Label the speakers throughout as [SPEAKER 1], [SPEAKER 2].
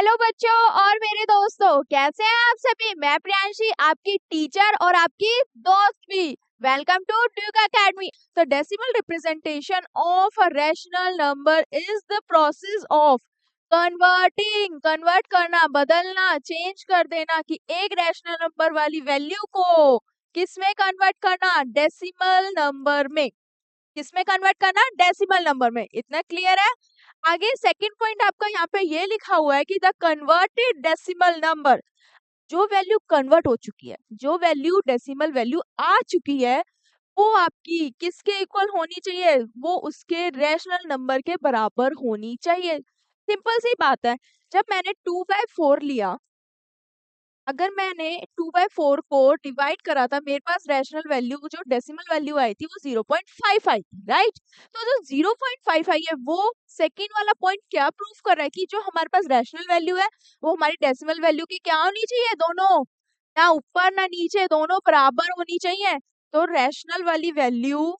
[SPEAKER 1] Hello बच्चों और मेरे दोस्तों, कैसे हैं आप सभी। मैं प्रियांशी, आपकी टीचर और आपकी दोस्त भी। Welcome to Duke academy. तो decimal representation of a rational number is the process of convert करना, बदलना, चेंज कर देना कि एक रैशनल नंबर वाली वैल्यू को किस में कन्वर्ट करना, डेसिमल नंबर में। किस में कन्वर्ट करना, डेसिमल नंबर में। इतना क्लियर है। आगे सेकंड पॉइंट आपका यहाँ पे ये लिखा हुआ है कि द कन्वर्टेड डेसिमल नंबर, जो वैल्यू कन्वर्ट हो चुकी है, जो वैल्यू डेसिमल वैल्यू आ चुकी है, वो आपकी किसके इक्वल होनी चाहिए, वो उसके रैशनल नंबर के बराबर होनी चाहिए। सिंपल सी बात है। जब मैंने 2/4 लिया, अगर मैंने 2/4 को डिवाइड करा था, मेरे पास रैशनल वैल्यू जो डेसिमल वैल्यू आई थी वो 0.5 आई थी, राइट। तो जो 0.5 आई है, वो सेकेंड वाला पॉइंट क्या प्रूव कर रहा है कि जो हमारे पास रैशनल वैल्यू है वो हमारी डेसिमल वैल्यू की क्या होनी चाहिए, दोनों ना ऊपर ना नीचे, दोनों बराबर होनी चाहिए। तो रैशनल वाली वैल्यू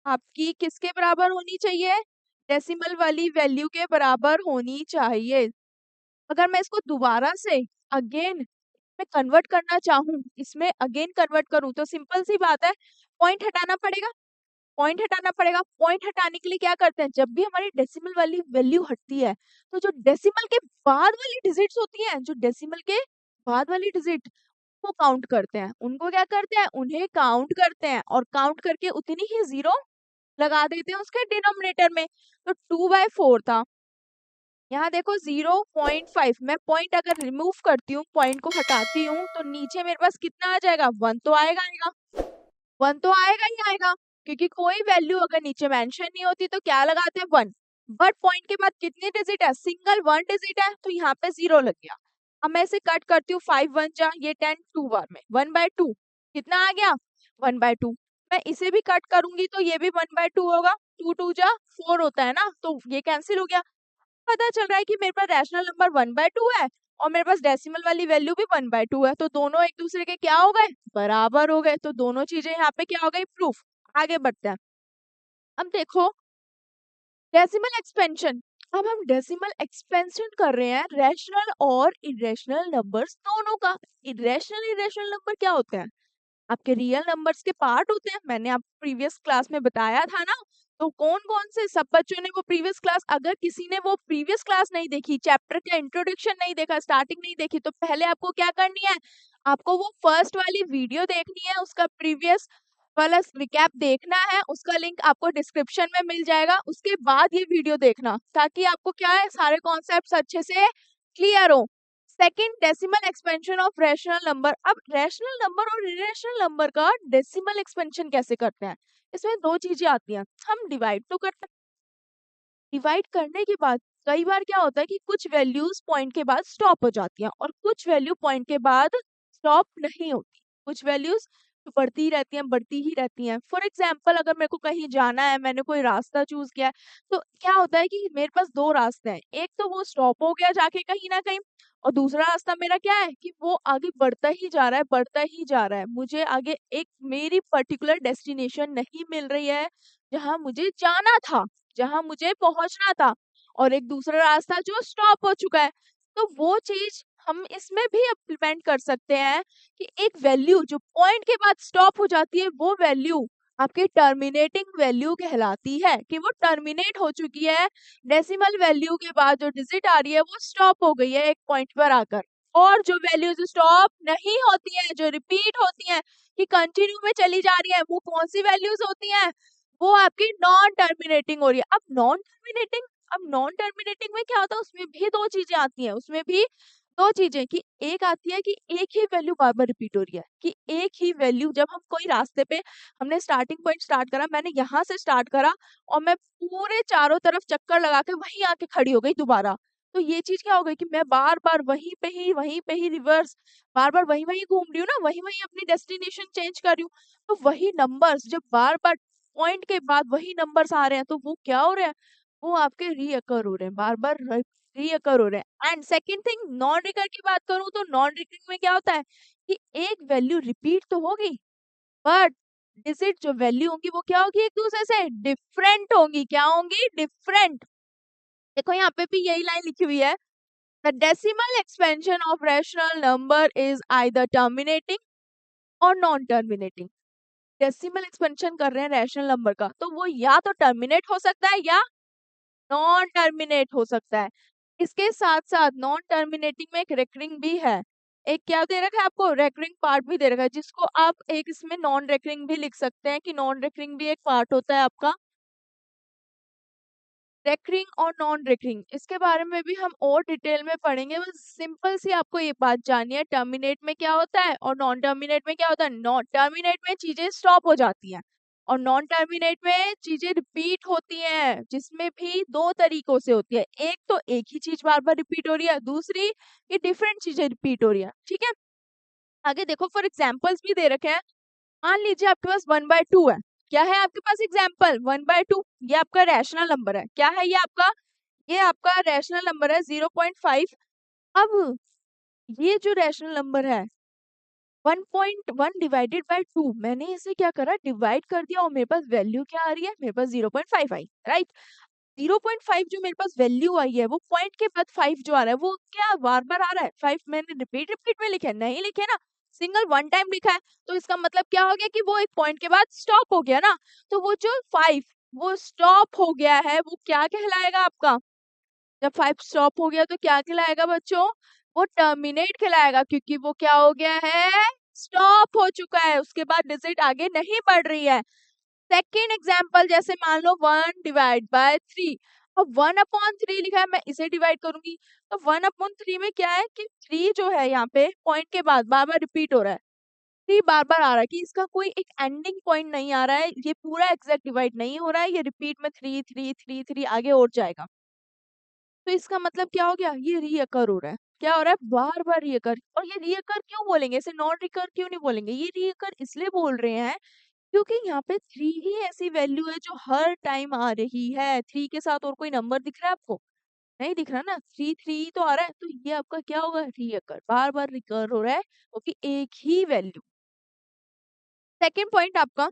[SPEAKER 1] आपकी किसके बराबर होनी चाहिए, डेसिमल वाली वैल्यू के बराबर होनी चाहिए। अगर मैं इसको दोबारा से अगेन मैं कन्वर्ट करना चाहूँ, इसमें अगेन कन्वर्ट करूँ, तो सिंपल सी बात है, पॉइंट हटाना पड़ेगा। पॉइंट हटाना पड़ेगा। पॉइंट हटाने के लिए क्या करते हैं, जब भी हमारी डेसिमल वाली वैल्यू हटती है, तो जो डेसिमल के बाद वाली डिजिट्स होती हैं, जो डेसिमल के बाद वाली डिजिट वो काउंट करते हैं, उनको क्या करते हैं, उन्हें काउंट करते हैं, और काउंट करके उतनी ही जीरो लगा देते हैं उसके डिनोमिनेटर में। तो 2/4 था, यहाँ देखो 0.5, मैं पॉइंट अगर रिमूव करती हूँ, पॉइंट को हटाती हूँ, तो नीचे मेरे पास कितना आ जाएगा, 1 तो आएगा आएगा, 1 तो आएगा ही आएगा, क्योंकि कोई वैल्यू अगर नीचे मेंशन नहीं होती तो क्या लगाते हैं, 1। बट पॉइंट के बाद कितनी डिजिट है, सिंगल 1 डिजिट है, तो यहाँ पे 0 लग गया। अब मैं इसे कट करती हूँ, 5 1 जा, ये 10 2 बार में 1/2 कितना आ गया, 1/2। मैं इसे भी कट करूंगी तो ये भी 1/2 होगा, 2 2 जा 4 होता है ना, तो ये कैंसिल हो गया। पता चल रहा है कि मेरे पास रैशनल नंबर 1/2 है और मेरे पास डेसिमल वाली वैल्यू भी 1/2 है, तो दोनों एक दूसरे के क्या हो गए, बराबर हो गए। तो दोनों चीजें यहाँ पे क्या हो गई, प्रूफ। आगे बढ़ते हैं। अब देखो डेसिमल एक्सपेंशन। अब हम डेसिमल एक्सपेंशन कर रहे हैं रैशनल और इरेशनल नंबर्स दोनों का। इरेशनल नंबर क्या होते हैं, आपके रियल नंबर्स के पार्ट होते हैं। मैंने आप प्रीवियस क्लास में बताया था ना। तो कौन कौन से, सब बच्चों ने वो प्रीवियस क्लास, अगर किसी ने वो प्रीवियस क्लास नहीं देखी, चैप्टर का इंट्रोडक्शन नहीं देखा, स्टार्टिंग नहीं देखी, तो पहले आपको क्या करनी है, आपको वो फर्स्ट वाली वीडियो देखनी है, उसका प्रीवियस वाला रिकैप देखना है, उसका लिंक आपको डिस्क्रिप्शन में मिल जाएगा। उसके बाद ये वीडियो देखना, ताकि आपको क्या है, सारे कॉन्सेप्ट्स अच्छे से क्लियर हो। Second, decimal expansion of rational number. अब रैशनल नंबर और इरेशनल नंबर का डेसिमल एक्सपेंशन कैसे करते हैं, इसमें दो चीजें आती हैं। हम डिवाइड तो करते हैं, डिवाइड करने के बाद कई बार क्या होता है कि कुछ वैल्यूज पॉइंट के बाद स्टॉप हो जाती हैं और कुछ वैल्यू पॉइंट के बाद स्टॉप नहीं होती। कुछ वैल्यूज बढ़ती ही रहती हैं, बढ़ती ही रहती हैं। फॉर एग्जाम्पल, अगर मेरे को कहीं जाना है, मैंने कोई रास्ता चूज किया है, तो क्या होता है कि मेरे पास दो रास्ते हैं। एक तो वो स्टॉप हो गया जाके कहीं ना कहीं, और दूसरा रास्ता मेरा क्या है कि वो आगे बढ़ता ही जा रहा है, बढ़ता ही जा रहा है। मुझे आगे एक मेरी पर्टिकुलर डेस्टिनेशन नहीं मिल रही है जहां मुझे जाना था, जहां मुझे पहुंचना था, और एक दूसरा रास्ता जो स्टॉप हो चुका है। तो वो चीज हम इसमें भी इम्प्लीमेंट कर सकते हैं कि एक वैल्यू जो पॉइंट के बाद स्टॉप हो जाती है, वो वैल्यू आपकी टर्मिनेटिंग वैल्यू कहलाती है, कि वो टर्मिनेट हो चुकी है। डेसिमल वैल्यू के बाद जो डिजिट आ रही है वो स्टॉप हो गई है एक पॉइंट पर आकर। और जो वैल्यूज स्टॉप नहीं होती है, जो रिपीट होती हैं, कि कंटिन्यू में चली जा रही है, वो कौन सी वैल्यूज होती हैं, वो आपकी नॉन टर्मिनेटिंग हो रही है। अब नॉन टर्मिनेटिंग में क्या होता है, उसमें भी दो चीजें आती हैं, उसमें भी दो चीजें, कि एक आती है कि एक ही वैल्यू बार बार रिपीट हो रही है, कि एक ही वैल्यू, जब हम कोई रास्ते पे, हमने स्टार्टिंग पॉइंट स्टार्ट करा, मैंने यहाँ से स्टार्ट करा और मैं पूरे चारों तरफ चक्कर लगा के वहीं आके खड़ी हो गई दोबारा। तो ये चीज क्या हो गई कि मैं बार बार वहीं पे ही रिवर्स, बार बार वहीं वहीं घूम रही हूँ ना, वहीं वहीं अपनी डेस्टिनेशन चेंज कर रही हूँ। तो वही नंबर्स जब बार बार पॉइंट के बाद वही नंबर्स आ रहे हैं, तो वो क्या हो रहे हैं, वो आपके रीअकर हो रहे हैं, बार बार रीअकर हो रहे हैं। And second thing, non recur की बात करूं, तो नॉन रिकरिंग में क्या होता है कि एक वैल्यू रिपीट तो होगी, बट डिजिट जो वैल्यू होंगी वो क्या होगी, एक दूसरे से डिफरेंट होंगी। क्या होंगी, डिफरेंट। देखो यहाँ पे भी यही लाइन लिखी हुई है, the decimal expansion of rational number is either terminating और नॉन टर्मिनेटिंग। डेसिमल एक्सपेंशन कर रहे हैं रैशनल नंबर का, तो वो या तो टर्मिनेट हो सकता है या नॉन टर्मिनेट हो सकता है। इसके साथ साथ नॉन टर्मिनेटिंग में एक रेकरिंग भी है। एक क्या दे रखा है आपको, रेकरिंग पार्ट भी दे रखा है, जिसको आप एक इसमें नॉन रेकरिंग भी लिख सकते हैं कि नॉन रेकरिंग भी एक पार्ट होता है आपका। रेकरिंग और नॉन रेकरिंग, इसके बारे में भी हम और डिटेल में पढ़ेंगे। बस सिंपल सी आपको ये बात जाननी है, टर्मिनेट में क्या होता है और नॉन टर्मिनेट में क्या होता है। नॉन टर्मिनेट में चीजें स्टॉप हो जाती हैं और नॉन टर्मिनेट में चीजें रिपीट होती हैं, जिसमें भी दो तरीकों से होती है। एक तो एक ही चीज बार बार रिपीट हो रही है, दूसरी ये डिफरेंट चीजें रिपीट हो रही है। ठीक है, आगे देखो फॉर एग्जाम्पल्स भी दे रखे हैं। मान लीजिए आपके पास 1/2 है। क्या है आपके पास एग्जाम्पल 1/2, ये आपका रैशनल नंबर है। क्या है ये आपका रैशनल नंबर है 0.5। अब ये जो रैशनल नंबर है 1.1 डिवाइडेड बाय 2, मैंने इसे क्या करा, डिवाइड कर दिया और मेरे पास वैल्यू क्या आ रही है, मेरे पास 0.5 आई, राइट। 0.5 जो मेरे पास वैल्यू आई है, वो पॉइंट के बाद 5 जो आ रहा है वो क्या बार बार आ रहा है। 5 मैंने रिपीट रिपीट में लिखे नहीं लिखे ना, सिंगल वन टाइम लिखा है। तो इसका मतलब क्या हो गया कि वो एक पॉइंट के बाद स्टॉप हो गया ना। तो वो जो 5 वो स्टॉप हो गया है, वो क्या कहलाएगा आपका। जब 5 स्टॉप हो गया तो क्या कहलाएगा बच्चों, वो टर्मिनेट कहलाएगा, क्योंकि वो क्या हो गया है, स्टॉप हो चुका है, उसके बाद डिजिट आगे नहीं बढ़ रही है। सेकेंड एग्जाम्पल, जैसे मान लो 1/3। अब 1/3 लिखा है, मैं इसे डिवाइड करूंगी तो 1/3 में क्या है कि 3 जो है यहाँ पे पॉइंट के बाद बार बार रिपीट हो रहा है। 3 बार बार आ रहा है कि इसका कोई एक एंडिंग पॉइंट नहीं आ रहा है, ये पूरा एग्जैक्ट डिवाइड नहीं हो रहा है, ये रिपीट में 3 आगे और जाएगा। तो इसका मतलब क्या हो गया, ये रीअकर हो रहा है। क्या हो रहा है, बार बार रीअकर। और ये रीअकर क्यों बोलेंगे, इसे नॉन रिकर क्यों नहीं बोलेंगे, ये रीअकर इसलिए बोल रहे हैं क्योंकि यहाँ पे 3 ही ऐसी वैल्यू है जो हर टाइम आ रही है। 3 के साथ और कोई नंबर दिख रहा है आपको, नहीं दिख रहा ना, 3 तो आ रहा है। तो ये आपका क्या होगा, रीअकर, बार बार रिकर हो रहा है क्योंकि एक ही वैल्यू। सेकेंड पॉइंट आपका,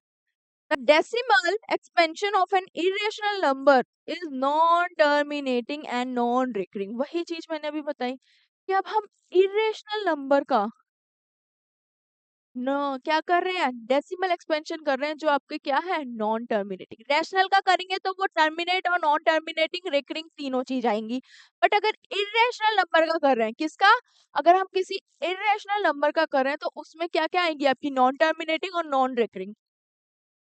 [SPEAKER 1] the decimal expansion of an irrational number is non-terminating and non-recurring। वही चीज मैंने अभी बताई कि अब हम irrational नंबर का न क्या कर रहे हैं, डेसिमल एक्सपेंशन कर रहे हैं, जो आपके क्या है, नॉन टर्मिनेटिंग। रैशनल का करेंगे तो वो टर्मिनेट और नॉन टर्मिनेटिंग रेकरिंग तीनों चीज आएंगी। बट अगर इरेशनल नंबर का कर रहे हैं, किसका, अगर हम किसी इरेशनल नंबर का कर रहे हैं तो उसमें क्या क्या आएंगी आपकी, नॉन टर्मिनेटिंग और नॉन रेकरिंग,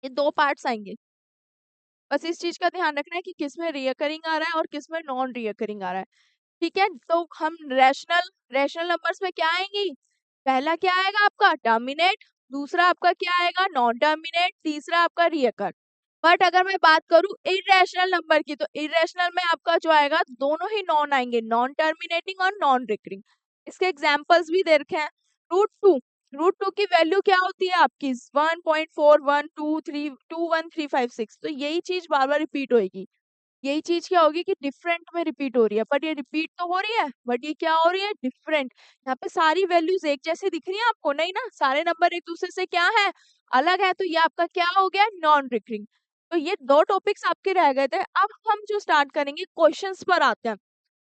[SPEAKER 1] ये दो पार्ट्स आएंगे। बस इस चीज का ध्यान रखना है कि किसमें रियकरिंग आ रहा है और किसमें नॉन रियकरिंग आ रहा है। ठीक है, तो हम रैशनल रैशनल नंबर्स में क्या आएंगी, पहला क्या आएगा आपका टर्मिनेट, दूसरा आपका क्या आएगा नॉन टर्मिनेट, तीसरा आपका रियकर। बट अगर मैं बात करूं इरेशनल नंबर की, तो इरेशनल में आपका जो आएगा दोनों ही नॉन आएंगे, नॉन टर्मिनेटिंग और नॉन रिकरिंग। इसके एग्जांपल्स भी दे रखे हैं। रूट 2, रूट 2 की वैल्यू क्या होती है आपकी 1.41232135 तो यही चीज बार बार रिपीट होगी। यही चीज क्या होगी कि डिफरेंट में रिपीट हो रही है, बट ये रिपीट तो हो रही है, बट ये क्या हो रही है, डिफरेंट। यहाँ पे सारी वैल्यूज एक जैसी दिख रही है आपको, नहीं ना, सारे नंबर एक दूसरे से क्या है, अलग है। तो ये आपका क्या हो गया, नॉन रिकरिंग। तो ये दो टॉपिक्स आपके रह गए थे। अब हम जो स्टार्ट करेंगे क्वेश्चंस पर आते हैं।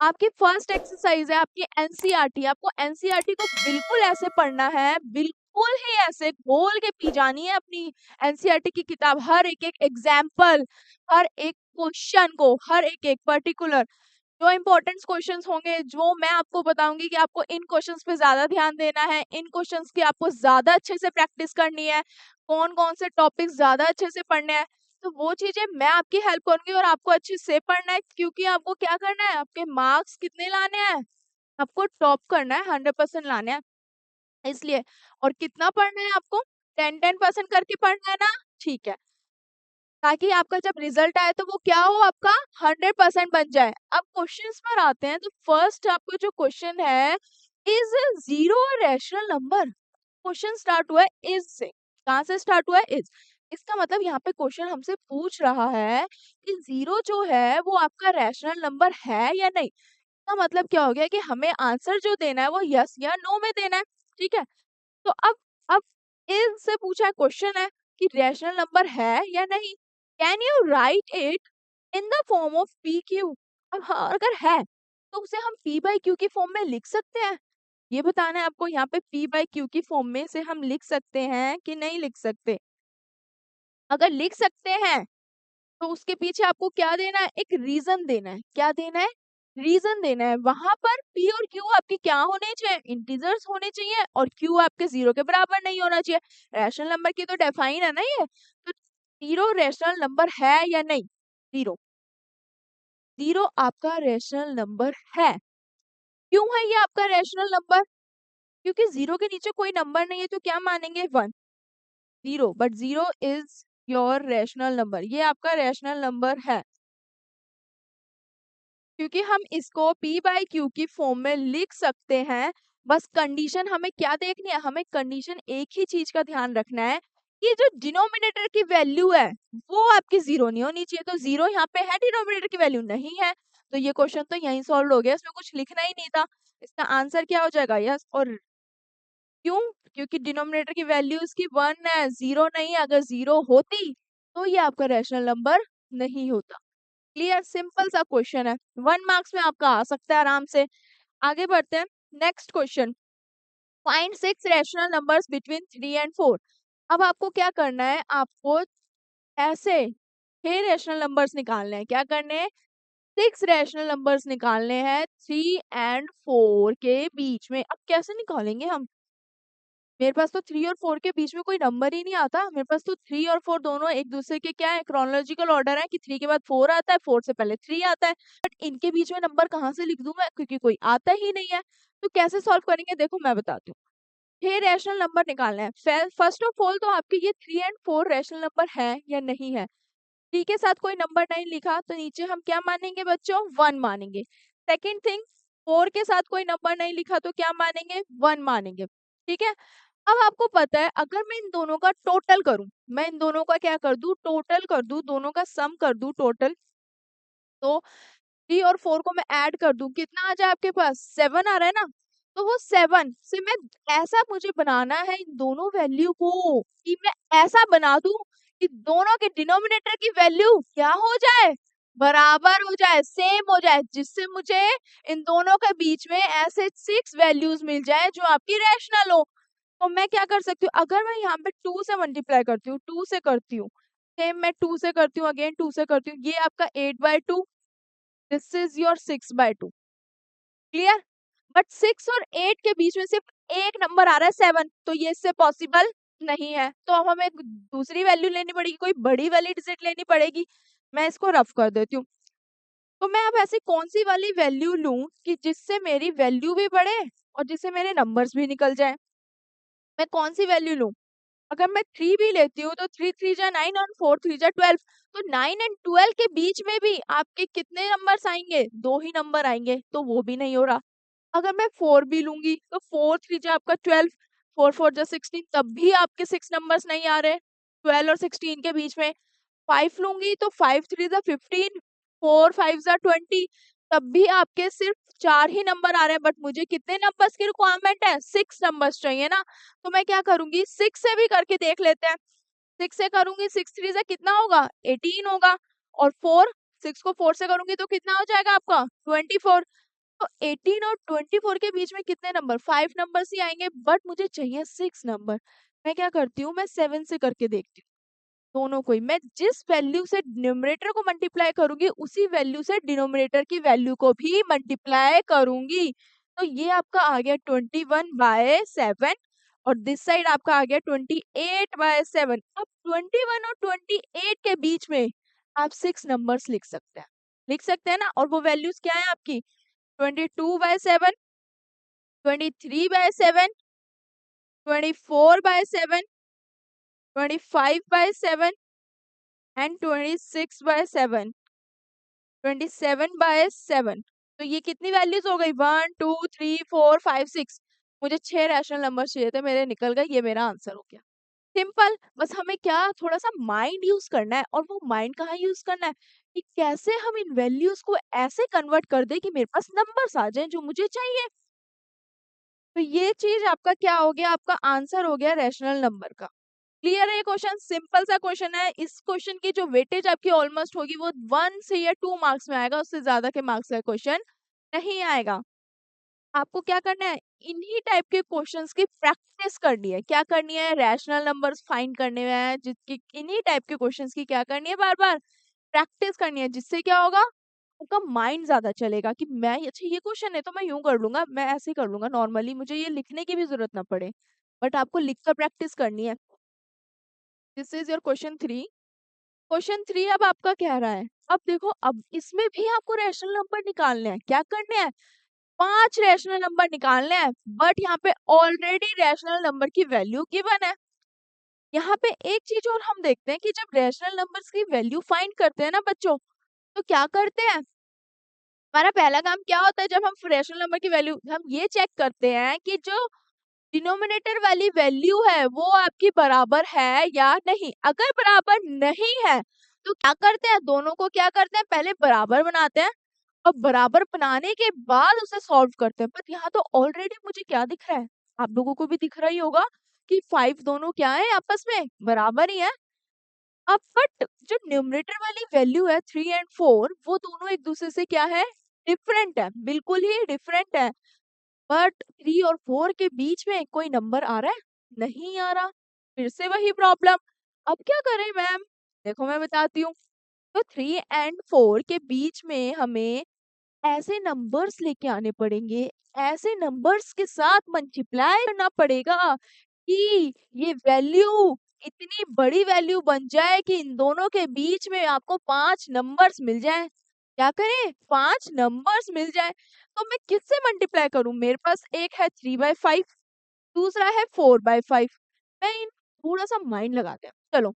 [SPEAKER 1] आपकी फर्स्ट एक्सरसाइज है आपकी एनसीईआरटी। आपको एनसीईआरटी को बिल्कुल ऐसे पढ़ना है, बिल्कुल ही ऐसे खोल के पी जानी है अपनी एनसीईआरटी की किताब, हर एक एक एग्जाम्पल, हर एक क्वेश्चन को, हर एक एक पर्टिकुलर जो इंपॉर्टेंट क्वेश्चंस होंगे, जो मैं आपको बताऊंगी कि आपको इन क्वेश्चंस पे ज्यादा ध्यान देना है, इन क्वेश्चंस की आपको ज्यादा अच्छे से प्रैक्टिस करनी है, कौन कौन से टॉपिक्स ज्यादा अच्छे से पढ़ने हैं, तो वो चीजें मैं आपकी हेल्प करूंगी और आपको अच्छे से पढ़ना है। क्योंकि आपको क्या करना है, आपके मार्क्स कितने लाने हैं, आपको टॉप करना है, 100% लाने हैं इसलिए। और कितना पढ़ना है आपको, 10-10% करके पढ़ना है ना, ठीक है, ताकि आपका जब रिजल्ट आए तो वो क्या हो, आपका 100% बन जाए। अब क्वेश्चंस पर आते हैं, तो फर्स्ट आपका जो क्वेश्चन है, is zero rational number. Question start हुआ है इज से, कहाँ से स्टार्ट हुआ है, इज। इसका मतलब यहाँ पे क्वेश्चन हमसे पूछ रहा है कि जीरो जो है वो आपका रैशनल नंबर है या नहीं। इसका मतलब क्या हो गया कि हमें आंसर जो देना है वो यस या नो में देना है। ठीक है, तो अब इनसे पूछा है, क्वेश्चन है कि रैशनल नंबर है या नहीं, can you right it in the form of P Q. अब हाँ, अगर है तो उसे हम पी बाई क्यू की फॉर्म में लिख सकते हैं? ये बताना है आपको। यहाँ पे पी बाई क्यू की फॉर्म में से हम लिख सकते हैं कि नहीं लिख सकते? अगर लिख सकते हैं तो उसके पीछे आपको क्या देना है? एक रीजन देना है। क्या देना है? रीजन देना है। वहां पर पी और क्यू आपके क्या होने चाहिए? इंटीजर्स होने चाहिए, और क्यू आपके जीरो के बराबर नहीं होना चाहिए। रैशनल नंबर की तो डेफाइन है ना ये। तो जीरो रैशनल नंबर है या नहीं? जीरो। जीरो आपका रैशनल नंबर है। क्यों है ये आपका रैशनल नंबर? क्योंकि जीरो के नीचे कोई नंबर नहीं है, तो क्या मानेंगे? One. Zero, but zero is your rational number. ये आपका रैशनल नंबर है, क्योंकि हम इसको p बाई क्यू की फॉर्म में लिख सकते हैं। बस कंडीशन हमें क्या देखनी है? हमें कंडीशन एक ही चीज का ध्यान रखना है कि जो डिनोमिनेटर की वैल्यू है वो आपकी जीरो नहीं होनी चाहिए। तो जीरो यहाँ पे है, डिनोमिनेटर की वैल्यू नहीं है, तो ये क्वेश्चन तो यहीं सॉल्व हो गया, इसमें कुछ लिखना ही नहीं था। इसका आंसर क्या हो जाएगा? यस। और क्यों? क्योंकि डिनोमिनेटर की वैल्यू इसकी वन है, जीरो नहीं। अगर जीरो होती तो ये आपका रैशनल नंबर नहीं होता। क्लियर? सिंपल सा क्वेश्चन है, 1 मार्क्स में आपका आ सकता है आराम से। आगे बढ़ते हैं। Next question, find 6 rational numbers between 3 and 4। अब आपको क्या करना है? आपको ऐसे 6 रैशनल नंबर्स निकालने हैं। क्या करने हैं? 6 रैशनल नंबर्स निकालने हैं 3 and 4 के बीच में। अब कैसे निकालेंगे हम? मेरे पास तो 3 और 4 के बीच में कोई नंबर ही नहीं आता। मेरे पास तो 3 और 4 दोनों एक दूसरे के क्या है? क्रोनोलॉजिकल ऑर्डर है कि 3 के बाद 4 आता है, 4 से पहले 3 आता है। बट इनके बीच में नंबर कहाँ से लिख दूं मैं? क्योंकि कोई आता ही नहीं है। तो कैसे सॉल्व करेंगे? देखो मैं बताती हूँ। 6 रैशनल नंबर निकालना है। फर्स्ट ऑफ ऑल तो आपके ये 3 and 4 रैशनल नंबर है या नहीं है। 3 के साथ कोई नंबर नहीं लिखा तो नीचे हम क्या मानेंगे बच्चों? 1 मानेंगे। सेकेंड थिंग, 4 के साथ कोई नंबर नहीं लिखा तो क्या मानेंगे? 1 मानेंगे। ठीक है। अब आपको पता है अगर मैं इन दोनों का टोटल करूं, मैं इन दोनों का क्या कर दूं? टोटल कर दूं, दोनों का सम कर दूं टोटल। तो 3 और 4 को मैं ऐड कर दूं, कितना आ जाए आपके पास? 7 आ रहा है ना। तो वो 7 से मैं ऐसा मुझे बनाना है इन दोनों वैल्यू को कि मैं ऐसा बना दूं कि दोनों के डिनोमिनेटर की वैल्यू क्या हो जाए? बराबर हो जाए, सेम हो जाए, जिससे मुझे इन दोनों के बीच में ऐसे 6 वैल्यूज मिल जाए जो आपकी रैशनल हो। तो मैं क्या कर सकती हूँ? अगर मैं यहाँ पे 2 से मल्टीप्लाई करती हूँ, 2 से करती हूँ, सेम मैं 2 से करती हूँ, अगेन 2 से करती हूँ, ये आपका 8/2, this is your 6/2। Clear? But 6 और 8 के बीच में सिर्फ एक नंबर आ रहा है 7, तो ये इससे पॉसिबल नहीं है। तो अब हमें दूसरी वैल्यू लेनी पड़ेगी, कोई बड़ी वाली डिजिट लेनी पड़ेगी। मैं इसको रफ कर देती हूँ। तो मैं अब ऐसी कौन सी वाली वैल्यू लूं कि जिससे मेरी वैल्यू भी बढ़े और जिससे मेरे नंबर्स भी निकल जाए? मैं कौन सी वैल्यू लूं? अगर मैं 3 भी लेती हूँ तो 3 3 जा 9 और 4 3 जा 12। तो 9 and 12 के बीच में भी आपके कितने नंबर्स आएंगे? 2 ही नंबर आएंगे, तो वो भी नहीं हो रहा। अगर मैं 4 भी लूंगी तो 4 3 जा आपका 12, 4 4 जा 16, तब भी आपके 6 नंबर्स नहीं आ रहे 12 और 16 के बीच में। 5 लूंगी तो 5 3 जा 15, 4 5 जा 20, तब भी आपके सिर्फ 4 ही नंबर आ रहे हैं। बट मुझे कितने नंबर्स की रिक्वायरमेंट है? 6 नंबर्स चाहिए ना। तो मैं क्या करूंगी? 6 से भी करके देख लेते हैं। 6 से करूंगी, 6 3 से कितना होगा? 18 होगा। और 4, 6 को 4 से करूंगी तो कितना हो जाएगा आपका? 24। तो 18 और 24 के बीच में कितने नंबर? 5 नंबर्स ही आएंगे, बट मुझे चाहिए 6 नंबर। मैं क्या करती हूँ? मैं 7 से करके देखती हूँ। दोनों को ही मैं जिस वैल्यू से न्यूमरेटर को मल्टीप्लाई करूंगी उसी वैल्यू से डिनोमिनेटर की वैल्यू को भी मल्टीप्लाई करूंगी। तो ये आपका आ गया 21/7, और दिस साइड आपका आ गया 28/7। अब 21 और 28 के बीच में आप 6 नंबर्स लिख सकते हैं। लिख सकते हैं ना। और वो वैल्यूज क्या है आपकी? 22/7, 23/7, 24/7, 25/7 एंड 26/7, 27/7। तो ये कितनी वैल्यूज हो गई? 1 2 3 4 5 6। मुझे 6 रैशनल नंबर चाहिए थे, मेरे निकल गए। ये मेरा आंसर हो गया। सिंपल। बस हमें क्या थोड़ा सा माइंड यूज करना है, और वो माइंड कहाँ यूज करना है? कि कैसे हम इन वैल्यूज को ऐसे कन्वर्ट कर दे कि मेरे पास नंबर्स आ जाएं जो मुझे चाहिए। तो ये चीज आपका क्या हो गया? आपका आंसर हो गया रैशनल नंबर का। क्लियर है? ये क्वेश्चन सिंपल सा क्वेश्चन है। इस क्वेश्चन की जो वेटेज आपकी ऑलमोस्ट होगी वो 1 से या 2 मार्क्स में आएगा, उससे ज्यादा के मार्क्स का क्वेश्चन नहीं आएगा। आपको क्या करना है, इन्हीं टाइप के क्वेश्चंस की प्रैक्टिस करनी है। क्या करनी है, रैशनल नंबर्स फाइंड करने हैं, जिसकी इन्हीं टाइप के क्वेश्चंस की क्या करनी है, बार बार प्रैक्टिस करनी है। जिससे क्या होगा, आपका माइंड ज्यादा चलेगा कि मैं, अच्छा ये क्वेश्चन है तो मैं यूं कर लूंगा, मैं ऐसे ही कर लूंगा नॉर्मली, मुझे ये लिखने की भी जरूरत ना पड़े। बट आपको लिख कर प्रैक्टिस करनी है। This is your question 3। Question 3 अब आपका कह रहा है, अब देखो, अब इसमें भी आपको रैशनल नंबर निकालने हैं। क्या करने हैं, 5 रैशनल नंबर निकालने हैं। बट यहाँ पे ऑलरेडी रैशनल नंबर की वैल्यू गिवन है। यहाँ पे एक चीज और हम देखते हैं कि जब रैशनल नंबर्स की वैल्यू फाइंड करते हैं ना बच्चों, तो क्या करते हैं, हमारा पहला काम क्या होता है, जब हम रैशनल नंबर की वैल्यू, हम ये चेक करते हैं कि जो डिनोमिनेटर वाली वैल्यू है वो आपकी बराबर है या नहीं। अगर बराबर नहीं है तो क्या करते हैं, दोनों को क्या करते हैं, पहले बराबर बनाते हैं और बराबर बनाने के बाद उसे सॉल्व करते हैं। पर यहाँ तो ऑलरेडी मुझे क्या दिख रहा है, आप लोगों को भी दिख रहा ही होगा कि 5 दोनों क्या है, आपस में बराबर ही है। अब बट जो न्यूमरेटर वाली वैल्यू है 3 और 4, वो दोनों एक दूसरे से क्या है, डिफरेंट है, बिल्कुल ही डिफरेंट है। बट 3 और 4 के बीच में कोई नंबर आ रहा है, नहीं आ रहा। फिर से वही प्रॉब्लम। अब क्या करें मैम, देखो मैं बताती हूँ। तो 3 और 4 के बीच में हमें ऐसे नंबर्स लेके आने पड़ेंगे, ऐसे नंबर्स के साथ मल्टीप्लाई करना पड़ेगा कि ये वैल्यू इतनी बड़ी वैल्यू बन जाए कि इन दोनों के बीच में आपको 5 नंबर्स मिल जाए। क्या करें, 5 नंबर्स मिल जाए। तो मैं किससे मल्टीप्लाई करूं, मेरे पास एक है 3/5, दूसरा है 4/5। मैं इन, थोड़ा सा माइंड लगाते हैं, चलो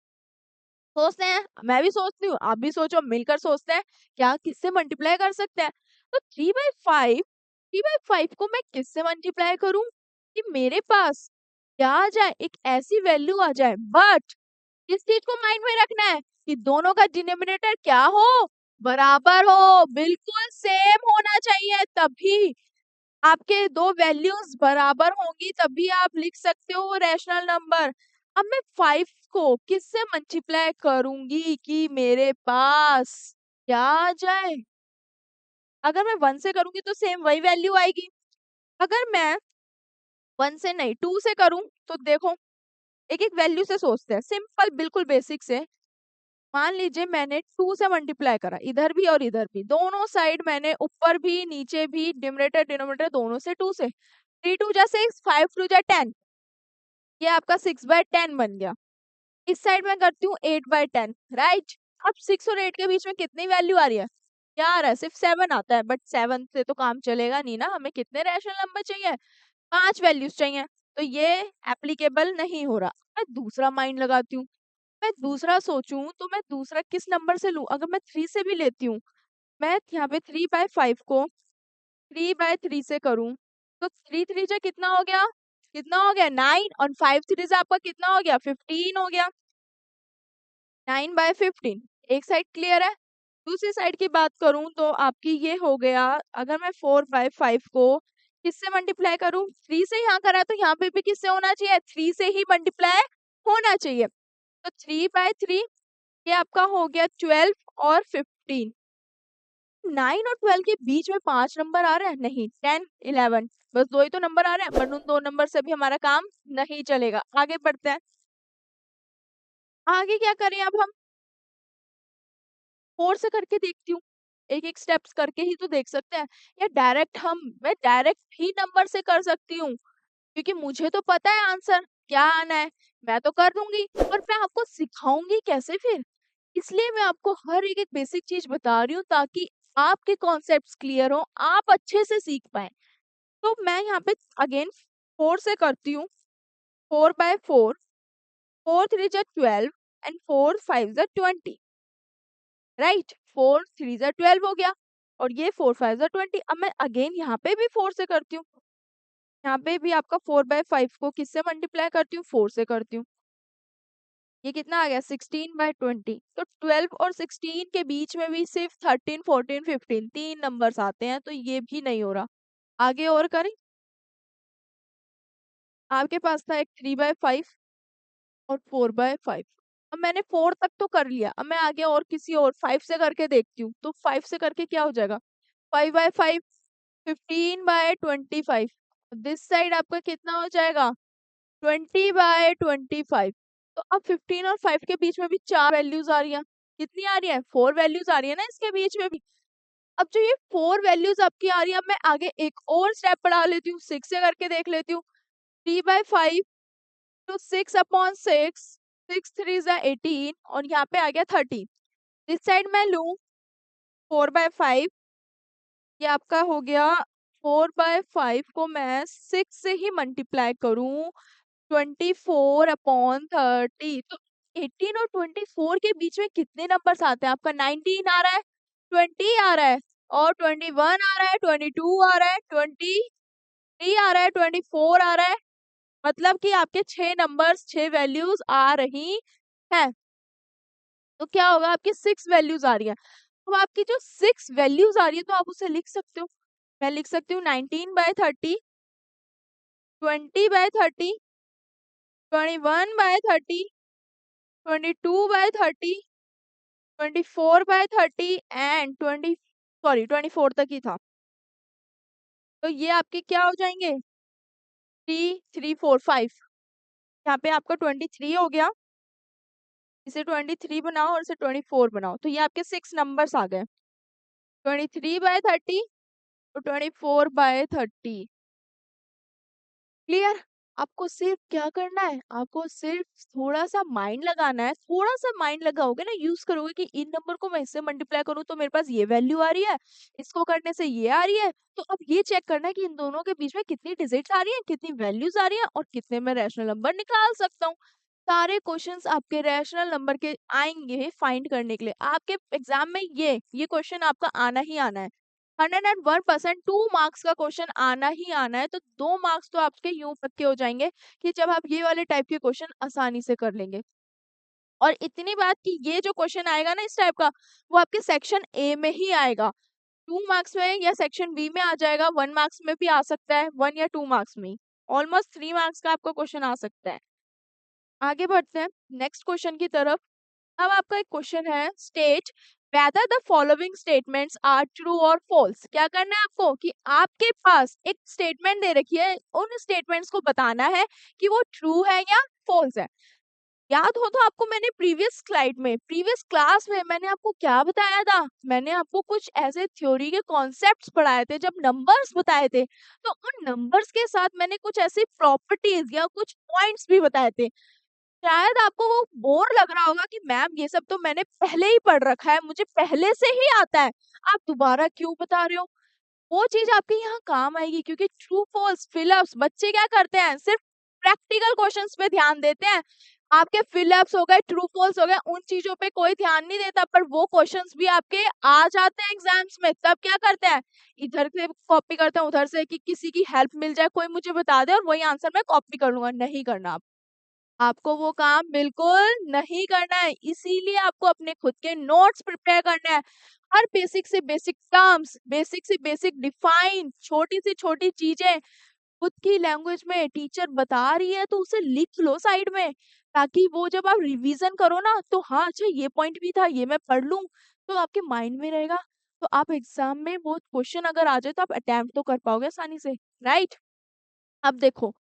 [SPEAKER 1] सोचते हैं, मैं भी सोचती हूँ, आप भी सोचो, मिलकर सोचते हैं क्या किससे मल्टीप्लाई कर सकते हैं। तो 3/5 को मैं किससे मल्टीप्लाई करूं कि मेरे पास क्या आ जाए, एक ऐसी वैल्यू आ जाए। बट इस चीज को माइंड में रखना है कि दोनों का डिनोमिनेटर क्या हो, बराबर हो, बिल्कुल सेम होना चाहिए, तभी आपके दो वैल्यूज बराबर होंगी, तभी आप लिख सकते हो रैशनल नंबर। अब मैं 5 को किससे मल्टीप्लाई करूंगी कि मेरे पास क्या आ जाए। अगर मैं 1 से करूंगी तो सेम वही वैल्यू आएगी। अगर मैं 1 से नहीं 2 से करूं तो देखो, एक एक वैल्यू से सोचते हैं, सिंपल बिल्कुल बेसिक से। मान लीजिए मैंने 2 से मल्टीप्लाई करा, इधर भी और इधर भी, दोनों साइड मैंने, ऊपर भी नीचे भी, डिनोमिनेटर डिनोमिनेटर दोनों से 2 से। 3 2 जा 6, 5 2 जा 10, ये आपका 6/10 बन गया। इस साइड में करती हूँ 8/10, राइट। अब 6 और 8 के बीच में कितनी वैल्यू आ रही है, क्या आ रहा है, सिर्फ 7 आता है। बट 7 से तो काम चलेगा नहीं ना, हमें कितने रैशनल नंबर चाहिए, 5 वैल्यूज चाहिए। तो ये एप्लीकेबल नहीं हो रहा। मैं दूसरा माइंड लगाती हूँ, मैं दूसरा सोचूं तो मैं दूसरा किस नंबर से लूं। अगर मैं 3 से भी लेती हूँ, मैं यहाँ पे 3/5 को 3/3 से करूं, तो 3 3 जा कितना हो गया, कितना हो गया 9, और 5 3 से आपका कितना हो गया 15 हो गया। 9/15, एक साइड क्लियर है। दूसरी साइड की बात करूं तो आपकी ये हो गया, अगर मैं 4/5 को किससे मल्टीप्लाई करूं, 3 से यहाँ करा तो यहाँ पे भी किससे होना चाहिए, 3 से ही मल्टीप्लाई होना चाहिए। तो 3/3, ये आपका हो गया 12 और 15। 9 और 12 के बीच में 5 नंबर आ रहे हैं, नहीं 10 11, बस दो ही तो नंबर आ रहे हैं। पर उन दो नंबर से भी हमारा काम नहीं चलेगा, आगे बढ़ते हैं। आगे क्या करें, अब हम 4 से करके देखती हूँ, एक एक स्टेप्स करके ही तो देख सकते हैं। या डायरेक्ट मैं डायरेक्ट ही नंबर से कर सकती हूँ, क्योंकि मुझे तो पता है आंसर क्या आना है, मैं तो कर दूंगी। पर मैं आपको सिखाऊंगी कैसे फिर, इसलिए मैं आपको हर एक एक बेसिक चीज बता रही हूँ, ताकि आपके कॉन्सेप्ट्स क्लियर हो, आप अच्छे से सीख पाए। तो मैं यहाँ पे अगेन 4 से करती हूँ, 4/4, 4 3 जा 12 एंड 4 5 जा 20, राइट। 4 3 जा 12 हो गया, और ये 4 5 जा 20। अब मैं अगेन यहाँ पे भी 4 से करती हूँ, यहाँ पे भी आपका 4/5 को किससे मल्टीप्लाई करती हूँ, 4 से करती हूँ, ये कितना आ गया 16/20। तो 12 और 16 के बीच में भी सिर्फ 13 14 15 तीन नंबर्स आते हैं, तो ये भी नहीं हो रहा। आगे और करें, आपके पास था एक 3/5 और 4/5। अब मैंने 4 तक तो कर लिया, अब मैं आगे और किसी और 5 से करके देखती हूँ। तो 5 से करके क्या हो जाएगा, 5/5, 15/25। दिस साइड आपका कितना हो जाएगा 20/25। तो अब 15 और 5 के बीच में भी 4 वैल्यूज आ रही है। कितनी आ रही है 4 वैल्यूज आ रही है ना इसके बीच में भी। अब जो ये 4 वैल्यूज आपकी आ रही है, अब मैं आगे एक और स्टेप बढ़ा लेती हूँ, 6 से करके देख लेती हूँ। 3/5 तो 6/6, 6 3 18 और यहाँ पे आ गया 30। इस साइड मैं लूँ 4/5, ये आपका हो गया 4/5 को मैं 6 से ही मल्टीप्लाई करूँ 24/30। तो 18 और 24 के बीच में कितने नंबर्स आते हैं आपका 19 आ रहा है, 20 आ रहा है और 21 आ रहा है, 22 आ रहा है, 23 आ रहा है, 24 आ रहा है। मतलब कि आपके 6 नंबर्स 6 वैल्यूज आ रही है। तो क्या होगा आपकी 6 वैल्यूज आ रही है। तो आपकी जो 6 वैल्यूज आ रही है तो आप उसे लिख सकते हो। मैं लिख सकती हूँ 19/30, 20/30, 21/30, 22/30, 24/30 एंड 24 तक ही था। तो ये आपके क्या हो जाएंगे 3 3 4 5। यहाँ पे आपका 23 हो गया, इसे 23 बनाओ और इसे 24 बनाओ, तो ये आपके 6 नंबर्स आ गए 23/30 और 24/30। क्लियर। आपको सिर्फ क्या करना है, आपको सिर्फ थोड़ा सा माइंड लगाना है। थोड़ा सा माइंड लगाओगे ना, यूज करोगे कि इन नंबर को मैं इससे मल्टीप्लाई करूँ तो मेरे पास ये वैल्यू आ रही है, इसको करने से ये आ रही है। तो अब ये चेक करना है कि इन दोनों के बीच में कितनी डिजिट्स आ रही है, कितनी वैल्यूज आ रही है और कितने में रैशनल नंबर निकाल सकता हूँ। सारे क्वेश्चंस आपके रैशनल नंबर के आएंगे फाइंड करने के लिए। आपके एग्जाम में ये क्वेश्चन आपका आना ही आना है। 101% 2 मार्क्स का क्वेश्चन आना ही आना है। तो 2 मार्क्स तो आपके यूं पक्के हो जाएंगे कि जब आप ये वाले टाइप के क्वेश्चन आसानी से कर लेंगे। और इतनी बात कि ये जो क्वेश्चन आएगा ना इस टाइप का, वो आपके सेक्शन ए में ही आएगा। 2 मार्क्स में या सेक्शन बी में आ जाएगा, 1 मार्क्स में भी आ सकता है, 1 या 2 मार्क्स में। ऑलमोस्ट 3 मार्क्स का आपका क्वेश्चन आ सकता है। आगे बढ़ते हैं नेक्स्ट क्वेश्चन की तरफ। अब आपका एक क्वेश्चन है, state whether the following statements are true or false। क्या करना है आपको कि आपके पास एक स्टेटमेंट दे रखी है, उन स्टेटमेंट्स को बताना है कि वो ट्रू है या फॉल्स है। याद हो तो आपको मैंने प्रीवियस स्लाइड में, प्रीवियस क्लास में मैंने आपको क्या बताया था, मैंने आपको कुछ ऐसे थ्योरी के कॉन्सेप्ट्स पढ़ाए थे, जब नंबर्स बताए थे तो उन नंबर्स के साथ मैंने कुछ ऐसी प्रॉपर्टीज या कुछ पॉइंट्स भी बताए थे। शायद आपको वो बोर लग रहा होगा कि मैम ये सब तो मैंने पहले ही पढ़ रखा है, मुझे पहले से ही आता है, आप दोबारा क्यों बता रहे हो। वो चीज आपके यहाँ काम आएगी, क्योंकि ट्रू फॉल्स फिलअप्स बच्चे क्या करते हैं, सिर्फ प्रैक्टिकल क्वेश्चंस पे ध्यान देते हैं। आपके फिलअप्स हो गए, ट्रू फॉल्स हो गए, उन चीजों पे कोई ध्यान नहीं देता। पर वो क्वेश्चंस भी आपके आ जाते हैं एग्जाम्स में, तब क्या करते हैं, इधर से कॉपी करते हैं उधर से कि किसी की हेल्प मिल जाए, कोई मुझे बता दे और वही आंसर मैं कॉपी कर लूंगा। नहीं करना आपको वो काम बिल्कुल नहीं करना है। इसीलिए आपको अपने खुद के नोट्स प्रिपेयर करना है। हर बेसिक से बेसिक टर्म्स, बेसिक से बेसिक डिफाइन, छोटी से छोटी चीजें खुद की लैंग्वेज में टीचर बता रही है तो उसे लिख लो साइड में, ताकि वो जब आप रिवीजन करो ना तो हाँ अच्छा ये पॉइंट भी था, ये मैं पढ़ लूं, तो आपके माइंड में रहेगा। तो आप एग्जाम में वो क्वेश्चन अगर आ जाए तो आप अटेम्प्ट तो कर पाओगे आसानी से, राइट। अब देखो,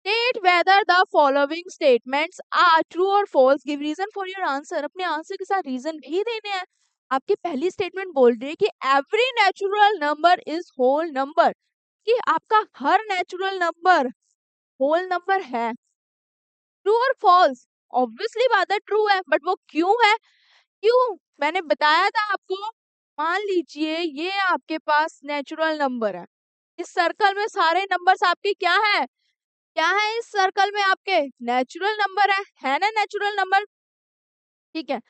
[SPEAKER 1] state whether the following statements are true or false, give reason for your answer। अपने आंसर के साथ रीजन भी देने हैं। आपकी पहली स्टेटमेंट बोल रही है कि every natural number is whole number, कि आपका हर नेचुरल नंबर होल नंबर है। ट्रू और फॉल्स, ऑब्वियसली बात है ट्रू है, बट वो क्यों है, क्यों मैंने बताया था आपको। मान लीजिए ये आपके पास नेचुरल नंबर है, इस सर्कल में सारे नंबर्स आपके क्या है, क्या है इस सर्कल में आपके नेचुरल नंबर है ना, नेचुरल नंबर। ठीक है,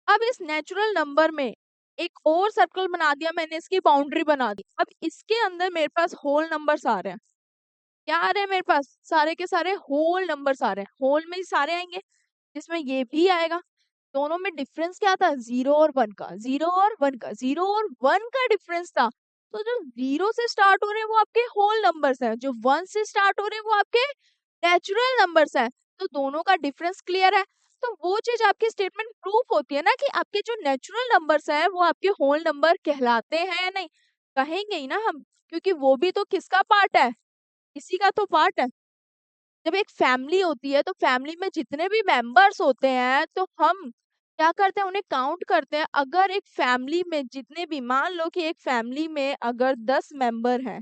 [SPEAKER 1] अब इस नेचुरल नंबर में एक और सर्कल बना दिया मैंने, इसकी बाउंड्री बना दी। अब इसके अंदर मेरे पास होल नंबर्स आ रहे हैं। क्या आ रहे हैं मेरे पास, सारे के सारे होल नंबर्स आ रहे हैं, होल में ही सारे आएंगे, जिसमें ये भी आएगा। दोनों में डिफरेंस क्या था, 0 और 1 का, 0 और 1 का, 0 और 1 का डिफरेंस था। तो जो 0 से स्टार्ट हो रहे हैं वो आपके होल नंबर्स हैं, जो 1 से स्टार्ट हो रहे हैं वो आपके नेचुरल नंबर्स हैं। तो दोनों का डिफरेंस क्लियर है। तो वो चीज आपकी स्टेटमेंट प्रूफ होती है ना कि आपके जो नेचुरल नंबर्स हैं वो आपके होल नंबर कहलाते हैं या नहीं। कहेंगे ही ना हम, क्योंकि वो भी तो किसका पार्ट है, इसी का तो पार्ट है। जब एक फैमिली होती है तो फैमिली में जितने भी मेंबर्स होते हैं तो हम क्या करते हैं, उन्हें काउंट करते हैं। अगर एक फैमिली में जितने भी, मान लो कि एक फैमिली में अगर 10 मेंबर हैं,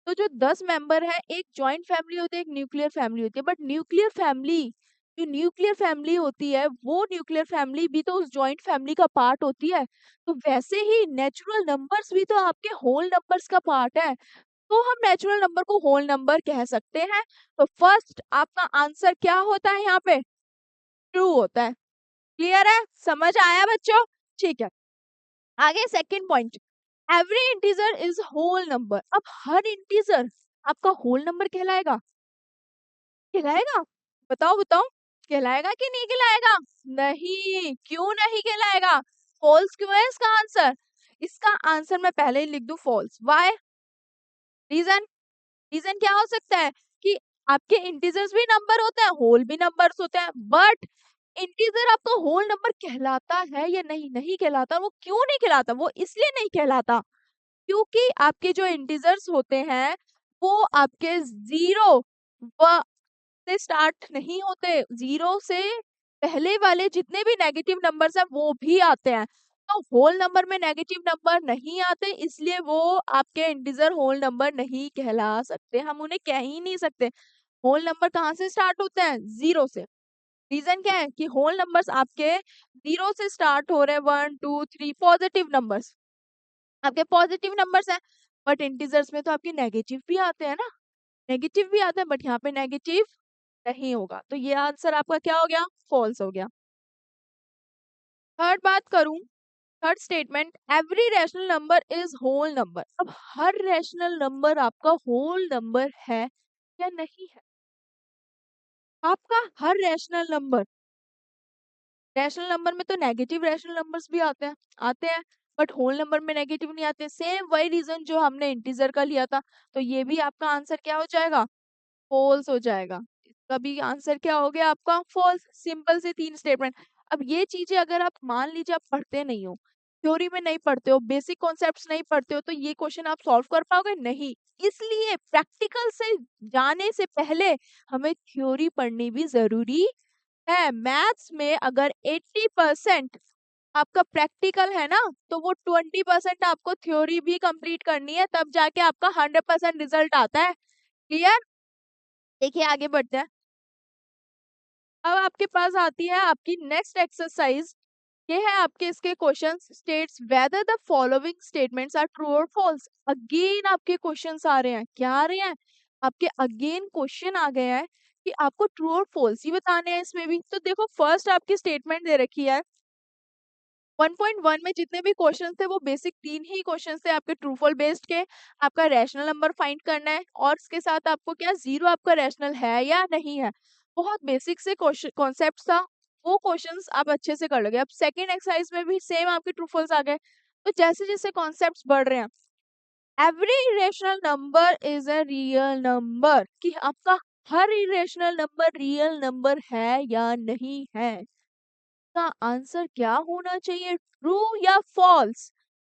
[SPEAKER 1] तो जो 10 मेंबर है, एक जॉइंट फैमिली होती है, एक न्यूक्लियर फैमिली होती है। बट न्यूक्लियर फैमिली, जो न्यूक्लियर फैमिली होती है, वो न्यूक्लियर फैमिली भी तो उस जॉइंट फैमिली का पार्ट होती है। तो वैसे ही नेचुरल नंबर्स भी तो आपके होल नंबर्स का पार्ट है, तो हम नेचुरल नंबर को होल नंबर कह सकते हैं। तो फर्स्ट आपका आंसर क्या होता है यहाँ पे, ट्रू होता है। क्लियर है, समझ आया बच्चों? ठीक है, आगे second point, every integer is whole number. अब हर इंटीजर आपका होल नंबर कहलाएगा, कहलाएगा? बताओ बताओ, कहलाएगा कि नहीं कहलाएगा? नहीं, क्यों नहीं कहलाएगा? फॉल्स क्यों है इसका आंसर? इसका आंसर मैं पहले ही लिख दूं फॉल्स। व्हाई? रीजन, रीजन क्या हो सकता है कि आपके इंटीजर्स भी नंबर होते हैं, होल भी नंबर्स होते हैं, बट इंटीजर आपका होल नंबर कहलाता है या नहीं? नहीं कहलाता। वो क्यों नहीं कहलाता? वो इसलिए नहीं कहलाता क्योंकि आपके जो इंटीजर्स होते हैं वो आपके जीरो से स्टार्ट नहीं होते, जीरो से पहले वाले जितने भी नेगेटिव नंबर्स हैं वो भी आते हैं। तो होल नंबर में नेगेटिव नंबर नहीं आते, इसलिए वो आपके इंटीजर होल नंबर नहीं कहला सकते, हम उन्हें कह ही नहीं सकते। होल नंबर कहाँ से स्टार्ट होते हैं? जीरो से। रीजन क्या है कि होल नंबर्स आपके जीरो से स्टार्ट हो रहे हैं, 1 2 3 पॉजिटिव नंबर्स आपके पॉजिटिव नंबर्स हैं। बट इंटीजर्स में तो आपके नेगेटिव भी आते हैं ना, नेगेटिव भी आते हैं, बट यहाँ पे नेगेटिव नहीं होगा। तो ये आंसर आपका क्या हो गया? फॉल्स हो गया। थर्ड बात करूं, third statement, every rational number is whole number. अब हर रैशनल नंबर आपका होल नंबर है या नहीं है? आपका हर रैशनल नंबर, रैशनल नंबर में तो नेगेटिव रैशनल नंबर्स भी आते हैं, बट होल नंबर में नेगेटिव नहीं आते। सेम वही रीजन जो हमने इंटीजर का लिया था, तो ये भी आपका आंसर क्या हो जाएगा? फॉल्स हो जाएगा। इसका भी आंसर क्या हो गया आपका? फॉल्स। सिंपल से तीन स्टेटमेंट। अब ये चीजें अगर आप मान लीजिए आप पढ़ते नहीं हो, थ्योरी में नहीं पढ़ते हो, बेसिक कॉन्सेप्ट्स नहीं पढ़ते हो, तो ये क्वेश्चन आप सॉल्व कर पाओगे नहीं। इसलिए प्रैक्टिकल से जाने से पहले हमें थ्योरी पढ़नी भी जरूरी है। मैथ्स में अगर 80% आपका प्रैक्टिकल है ना, तो वो 20% आपको थ्योरी भी कंप्लीट करनी है, तब जाके आपका 100% रिजल्ट आता है। क्लियर? देखिए आगे बढ़ते हैं। अब आपके पास आती है आपकी नेक्स्ट एक्सरसाइज। ये है आपके इसके questions, states whether the following statements are true और फॉल्स। अगेन आपके क्वेश्चंस आ रहे हैं, क्या आ रहे हैं? आपके अगेन क्वेश्चन आ गया है कि आपको ट्रू और फॉल्स ही बताने हैं इसमें भी। तो देखो फर्स्ट आपकी स्टेटमेंट दे रखी है 1.1 में जितने भी क्वेश्चन थे वो बेसिक तीन ही क्वेश्चन थे आपके ट्रू फॉल्स बेस्ड के। आपका रैशनल नंबर फाइंड करना है और इसके साथ आपको क्या जीरो आपका रैशनल है या नहीं है। बहुत बेसिक से कॉन्सेप्ट था, वो क्वेश्चंस आप अच्छे से कर लोगे। अब सेकंड एक्सरसाइज में भी सेम आपके ट्रू फॉल्स आ गए। तो जैसे जैसे कॉन्सेप्ट्स बढ़ रहे हैं, every irrational number is a real number, कि आपका हर इरेशनल नंबर रियल नंबर है या नहीं है। का आंसर क्या होना चाहिए, ट्रू या फॉल्स,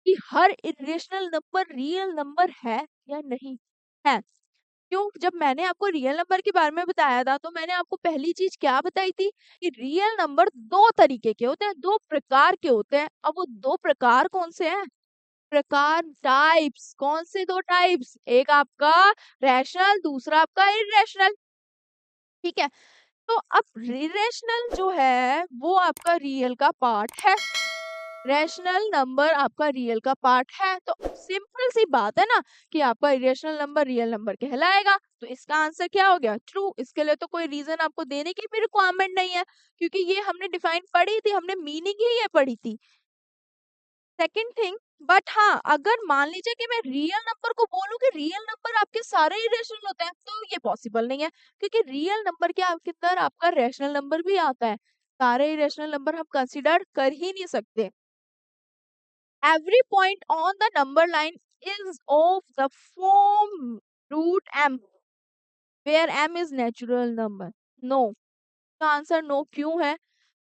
[SPEAKER 1] कि हर इरेशनल नंबर रियल नंबर है या नहीं है? क्यों? जब मैंने आपको रियल नंबर के बारे में बताया था तो मैंने आपको पहली चीज क्या बताई थी कि रियल नंबर दो तरीके के होते हैं, दो प्रकार के होते हैं। अब वो दो प्रकार कौन से हैं? प्रकार, टाइप्स, कौन से दो टाइप्स? एक आपका रैशनल, दूसरा आपका इरेशनल। ठीक है, तो अब इरेशनल जो है वो आपका रियल का पार्ट है, रैशनल नंबर आपका रियल का पार्ट है। तो सिंपल सी बात है ना कि आपका इरेशनल नंबर रियल नंबर कहलाएगा। तो इसका आंसर क्या हो गया? ट्रू। इसके लिए तो कोई रीजन आपको देने की भी रिक्वायरमेंट नहीं है, क्योंकि ये हमने डिफाइन पढ़ी थी, हमने मीनिंग ही ये पढ़ी थी। सेकंड थिंग, बट हाँ अगर मान लीजिए कि मैं रियल नंबर को बोलूं कि रियल नंबर आपके सारे ही रेशनल होते हैं, तो ये पॉसिबल नहीं है, क्योंकि रियल नंबर के आपके अंदर आपका रैशनल नंबर भी आता है। सारे इरेशनल नंबर हम कंसीडर कर ही नहीं सकते। Every point on the number line is of the form root m, where m is natural number. No, का आंसर नो क्यों है,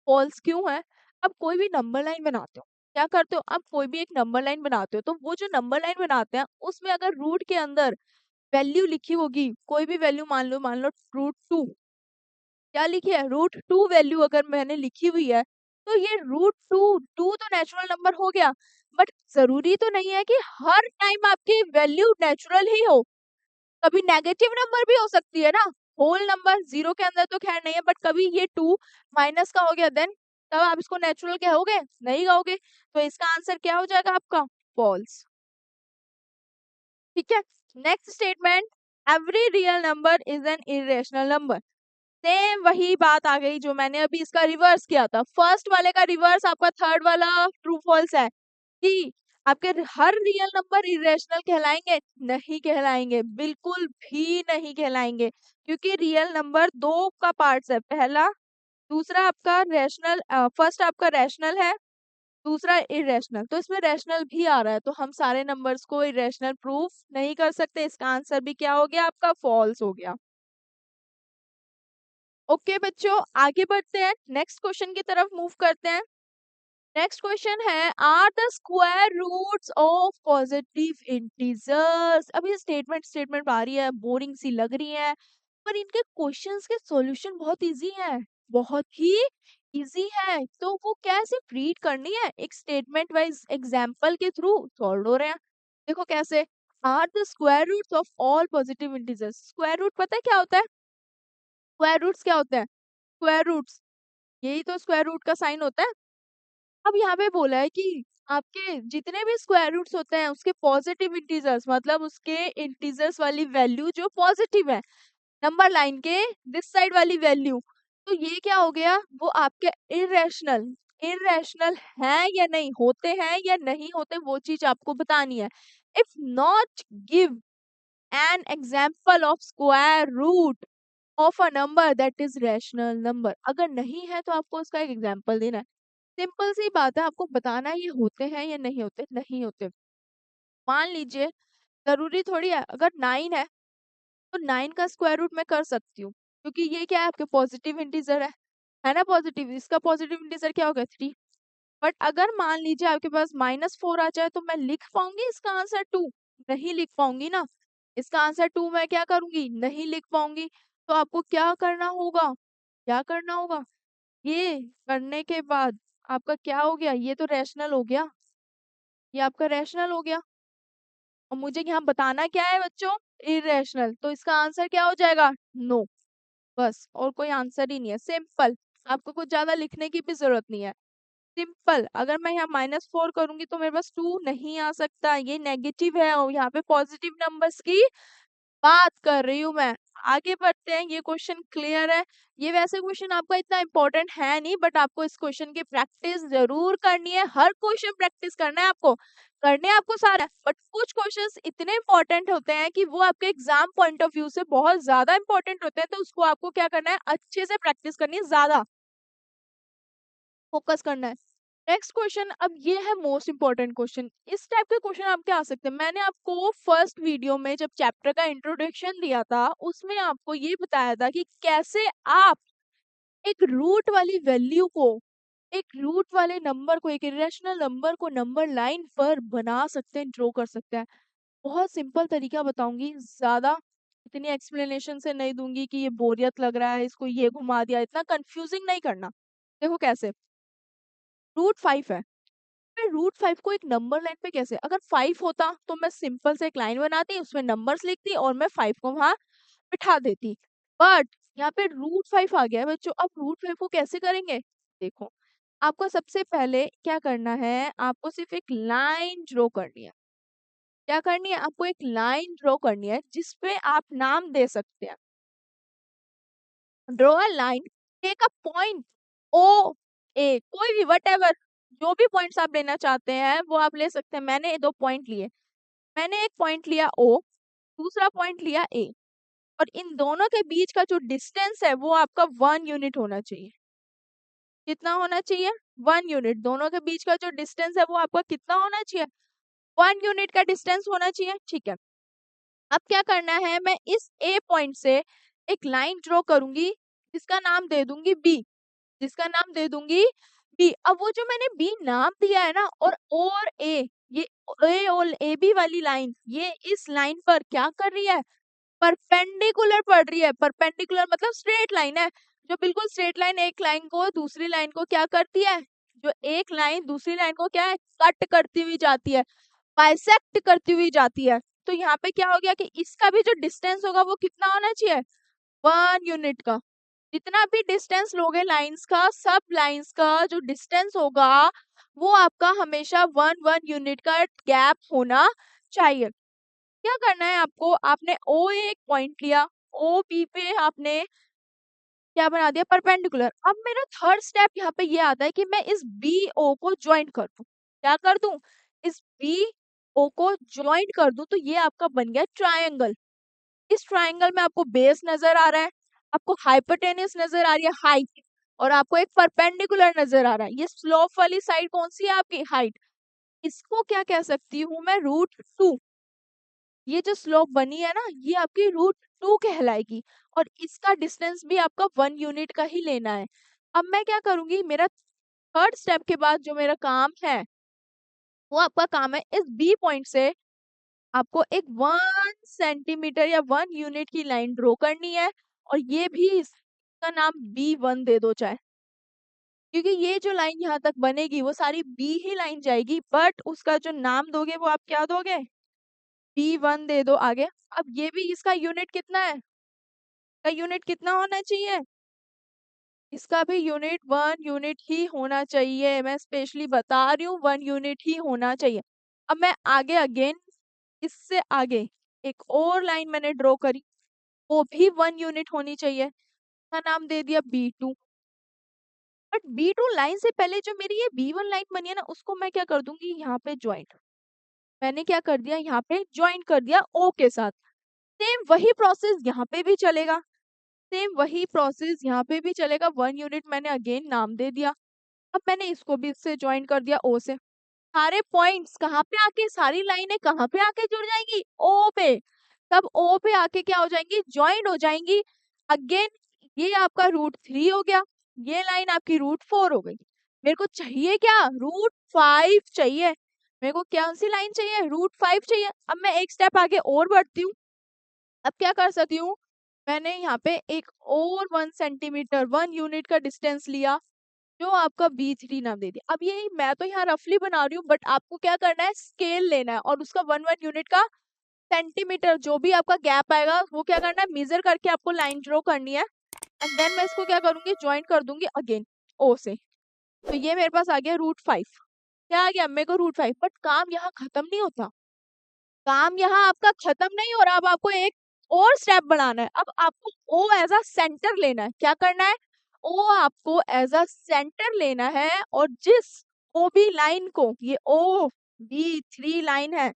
[SPEAKER 1] फॉल्स क्यों है? अब कोई भी नंबर लाइन बनाते हो, क्या करते हो, आप कोई भी एक नंबर लाइन बनाते हो, तो वो जो नंबर लाइन बनाते हैं उसमें अगर रूट के अंदर वैल्यू लिखी होगी, कोई भी वैल्यू मान लो √2, क्या लिखी है, √2 वैल्यू अगर मैंने लिखी हुई है, तो ये √2, टू तो नेचुरल नंबर हो गया, बट जरूरी तो नहीं है कि हर टाइम आपकी वैल्यू नेचुरल ही हो, कभी नेगेटिव नंबर भी हो सकती है ना। होल नंबर जीरो के अंदर तो खैर नहीं है, बट कभी ये टू माइनस का हो गया, देन तब आप इसको नेचुरल कहोगे, नहीं कहोगे, तो इसका आंसर क्या हो जाएगा आपका, फॉल्स। ठीक है, next statement, every real number is an irrational number. Same वही बात आ गई जो मैंने अभी इसका रिवर्स किया था, फर्स्ट वाले का रिवर्स आपका थर्ड वाला ट्रू फॉल्स है कि आपके हर रियल नंबर इरेशनल कहलाएंगे, नहीं कहलाएंगे, बिल्कुल भी नहीं कहलाएंगे, क्योंकि रियल नंबर दो का पार्ट्स है, पहला, दूसरा आपका रैशनल, फर्स्ट आपका रैशनल है, दूसरा इरेशनल, तो इसमें रैशनल भी आ रहा है, तो हम सारे नंबर्स को इरेशनल प्रूफ नहीं कर सकते, इसका आंसर भी क्या हो गया आपका, फॉल्स हो गया। ओके बच्चों, आगे बढ़ते हैं, नेक्स्ट क्वेश्चन की तरफ मूव करते हैं। नेक्स्ट क्वेश्चन है, are the square roots of positive integers. अब ये स्टेटमेंट स्टेटमेंट आ रही है, बोरिंग सी लग रही है, पर इनके क्वेश्चंस के सॉल्यूशन बहुत इजी है, बहुत ही इजी है, तो वो कैसे रीड करनी है, एक स्टेटमेंट वाइज एग्जांपल के थ्रू सॉल्व हो रहे हैं। देखो कैसे, are the square roots of all positive integers. Square root पता है क्या होता है, स्क्वायर रूट्स क्या होते हैं, स्क्वायर रूट्स, यही तो स्क्वायर रूट का साइन होता है। अब यहाँ पे बोला है कि आपके जितने भी स्क्वायर रूट्स होते हैं उसके पॉजिटिव इंटीजर्स, मतलब उसके इंटीजर्स वाली वैल्यू जो पॉजिटिव है, नंबर लाइन के दिस साइड वाली वैल्यू, तो ये क्या हो गया, वो आपके इरेशनल, इरेशनल है या नहीं, होते हैं या नहीं होते, वो चीज आपको बतानी है। If not, give an example of square root of a number that is rational number. अगर नहीं है तो आपको उसका एक एग्जाम्पल देना है, सिंपल सी बात है, आपको बताना है ये होते हैं या नहीं होते, नहीं होते। मान लीजिए, जरूरी थोड़ी है, अगर 9 है तो 9 का स्क्वायर रूट मैं कर सकती हूँ, क्योंकि ये क्या है, आपके पॉजिटिव इंटीजर है ना, पॉजिटिव, इसका पॉजिटिव इंटीजर क्या होगा, 3। बट अगर मान लीजिए आपके पास -4 आ जाए, तो मैं लिख पाऊंगी इसका आंसर 2, नहीं लिख पाऊंगी ना, इसका आंसर 2 मैं क्या करूंगी, नहीं लिख पाऊंगी, तो आपको क्या करना होगा, क्या करना होगा, ये करने के बाद आपका क्या हो गया, ये तो रैशनल हो गया, ये आपका रैशनल हो गया, और मुझे यहाँ बताना क्या है बच्चों, इरेशनल, तो इसका आंसर क्या हो जाएगा, नो। बस, और कोई आंसर ही नहीं है, सिंपल, आपको कुछ ज्यादा लिखने की भी जरूरत नहीं है, सिंपल। अगर मैं यहाँ -4 करूंगी तो मेरे पास 2 नहीं आ सकता, ये नेगेटिव है, और यहाँ पे पॉजिटिव नंबर्स की बात कर रही हूँ मैं। आगे बढ़ते हैं, ये क्वेश्चन क्लियर है, ये वैसे क्वेश्चन आपका इतना इंपॉर्टेंट है नहीं, बट आपको इस क्वेश्चन की प्रैक्टिस जरूर करनी है, हर क्वेश्चन प्रैक्टिस करना है आपको, करने आपको सारा, बट कुछ क्वेश्चंस इतने इंपॉर्टेंट होते हैं कि वो आपके एग्जाम पॉइंट ऑफ व्यू से बहुत ज्यादा इंपॉर्टेंट होते हैं, तो उसको आपको क्या करना है, अच्छे से प्रैक्टिस करनी है, ज्यादा फोकस करना है। नेक्स्ट क्वेश्चन, अब ये है मोस्ट इंपॉर्टेंट क्वेश्चन, इस टाइप के क्वेश्चन आप क्या आ सकते हैं, मैंने आपको फर्स्ट वीडियो में जब चैप्टर का इंट्रोडक्शन दिया था, उसमें आपको ये बताया था कि कैसे आप एक रूट वाली वैल्यू को, एक रूट वाले नंबर को, एक इरेशनल नंबर को नंबर लाइन पर बना सकते हैं, ड्रॉ कर सकते हैं। बहुत सिंपल तरीका बताऊंगी, ज्यादा इतनी एक्सप्लेनेशन से नहीं दूंगी कि ये बोरियत लग रहा है, इसको ये घुमा दिया, इतना कंफ्यूजिंग नहीं करना। देखो कैसे, √5 है, मैं √5 को एक नंबर लाइन पे कैसे, अगर 5 होता तो मैं सिंपल से एक लाइन बनाती, उसमें नंबर्स लिखती और मैं 5 को वहां बिठा देती, बट यहाँ पे √5 आ गया है बच्चों, अब √5 को कैसे करेंगे, देखो, आपको सबसे पहले क्या करना है, आपको सिर्फ एक लाइन ड्रॉ करनी है, क्या करनी है, आपको एक लाइन ड्रॉ करनी है जिसपे आप नाम दे सकते हैं, draw a line, take a point O, A, कोई भी वट एवर, जो भी पॉइंट्स आप लेना चाहते हैं वो आप ले सकते हैं, मैंने 2 पॉइंट लिए, मैंने एक पॉइंट लिया ओ, दूसरा पॉइंट लिया ए, और इन दोनों के बीच का जो डिस्टेंस है वो आपका 1 यूनिट होना चाहिए, कितना होना चाहिए, 1 यूनिट, दोनों के बीच का जो डिस्टेंस है वो आपका कितना होना चाहिए, 1 यूनिट का डिस्टेंस होना चाहिए, ठीक है। अब क्या करना है, मैं इस ए पॉइंट से एक लाइन ड्रॉ करूंगी, जिसका नाम दे दूंगी बी, जिसका नाम दे दूंगी बी। अब वो जो मैंने बी नाम दिया है ना, और ए, ये ए और ए बी वाली लाइन ये इस लाइन पर क्या कर रही है, परपेंडिकुलर पड़ रही है। परपेंडिकुलर मतलब स्ट्रेट लाइन है, जो बिल्कुल स्ट्रेट लाइन एक लाइन को दूसरी लाइन को क्या करती है, जो एक लाइन दूसरी लाइन को क्या है, कट करती हुई जाती है, बाइसेक्ट करती हुई जाती है। तो यहाँ पे क्या हो गया कि इसका भी जो डिस्टेंस होगा वो कितना होना चाहिए, 1 यूनिट का। जितना भी डिस्टेंस लोगे लाइंस का, सब लाइंस का जो डिस्टेंस होगा वो आपका हमेशा 1 1 यूनिट का गैप होना चाहिए। क्या करना है आपको, आपने ओ एक पॉइंट लिया, ओ बी पे आपने क्या बना दिया, परपेंडिकुलर। अब मेरा थर्ड स्टेप यहाँ पे ये आता है कि मैं इस बी ओ को ज्वाइन कर दूं। क्या कर दूं, इस बी ओ को ज्वाइन कर दूं, तो ये आपका बन गया ट्रायंगल। इस ट्रायंगल में आपको बेस नजर आ रहा है, आपको हाइपोटेन्यूस नजर आ रही है हाइट, और आपको एक परपेंडिकुलर नजर आ रहा है। ये स्लोप वाली साइड कौन सी है, आपकी हाइट। इसको क्या कह सकती हूँ मैं, √2। ये जो स्लोप बनी है ना, ये आपकी √2 कहलाएगी, और इसका डिस्टेंस भी आपका 1 यूनिट का ही लेना है। अब मैं क्या करूंगी, मेरा थर्ड स्टेप के बाद जो मेरा काम है, वो आपका काम है इस बी पॉइंट से आपको एक 1 सेंटीमीटर या 1 यूनिट की लाइन ड्रॉ करनी है, और ये भी इसका नाम B1 दे दो चाहे, क्योंकि ये जो लाइन यहाँ तक बनेगी वो सारी बी ही लाइन जाएगी, बट उसका जो नाम दोगे वो आप क्या दोगे, B1 दे दो आगे। अब ये भी इसका यूनिट कितना है, का यूनिट कितना होना चाहिए, इसका भी यूनिट 1 यूनिट ही होना चाहिए। मैं स्पेशली बता रही हूँ 1 यूनिट ही होना चाहिए। अब मैं आगे अगेन इससे आगे एक और लाइन मैंने ड्रॉ करी, वो भी 1 यूनिट होनी चाहिए, का नाम दे दिया B2। बट B2 लाइन से पहले जो मेरी ये B1 लाइन बनी है ना, उसको मैं क्या कर दूंगी, यहाँ पे ज्वाइंट। मैंने क्या कर दिया, यहाँ पे ज्वाइन कर दिया O के साथ। सेम वही प्रोसेस यहाँ पे भी चलेगा, सेम वही प्रोसेस यहाँ पे भी चलेगा। 1 यूनिट मैंने अगेन नाम दे दिया। अब मैंने इसको भी इससे ज्वाइन कर दिया O से। सारे पॉइंट्स कहाँ पे आके, सारी लाइनें कहाँ पे आके जुड़ जाएंगी, O पे। तब O पे आके क्या हो जाएंगी, ज्वाइन हो जाएंगी। अगेन ये आपका √3 हो गया, ये लाइन आपकी √4 हो गई। मेरे को चाहिए क्या, √5 चाहिए। मेरे को कौन सी लाइन चाहिए, √5 चाहिए। अब मैं एक स्टेप आगे और बढ़ती हूँ। अब क्या कर सकती हूँ, मैंने यहाँ पे एक और 1 सेंटीमीटर 1 यूनिट का डिस्टेंस लिया, जो आपका B3 नाम दे दिया। अब ये मैं तो यहाँ रफली बना रही हूँ, बट आपको क्या करना है, स्केल लेना है, और उसका 1 1 यूनिट का सेंटीमीटर जो भी आपका गैप आएगा वो क्या करना है, मेजर करके आपको लाइन ड्रॉ करनी है। एंड देन मैं इसको क्या करूंगी, ज्वाइन कर दूंगी अगेन O से। तो ये मेरे पास आ गया √5। क्या आ गया, मेरे को √5। बट काम यहाँ खत्म नहीं होता, काम यहाँ आपका खत्म नहीं हो रहा। अब आपको एक और स्टेप बढ़ाना है। अब आपको O एज अ सेंटर लेना है। क्या करना है, O आपको एज अ सेंटर लेना है, और जिस OB लाइन को, ये OB3 लाइन है,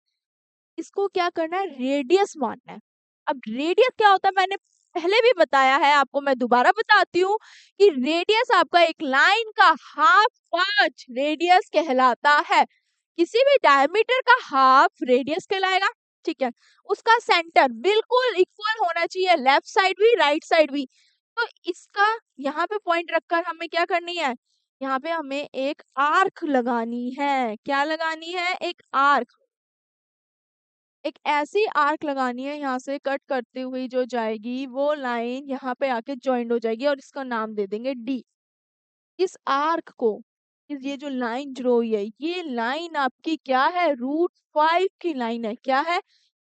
[SPEAKER 1] इसको क्या करना है, रेडियस मानना है। अब रेडियस क्या होता है, मैंने पहले भी बताया है आपको, मैं दोबारा बताती हूँ कि रेडियस आपका एक लाइन का हाफ पांच रेडियस कहलाता है। किसी भी डायमीटर का हाफ रेडियस कहलाएगा, ठीक है। उसका सेंटर बिल्कुल इक्वल होना चाहिए, लेफ्ट साइड भी राइट साइड भी। तो इसका यहाँ पे पॉइंट रखकर हमें क्या करनी है, यहाँ पे हमें एक आर्क लगानी है। क्या लगानी है, एक आर्क। एक ऐसी आर्क लगानी है, यहाँ से कट करते हुए जो जाएगी वो लाइन यहाँ पे आके ज्वाइंट हो जाएगी, और इसका नाम दे देंगे D। इस आर्क को, ये जो लाइन ड्रॉ हुई है, ये लाइन आपकी क्या है, √5 की लाइन है। क्या है,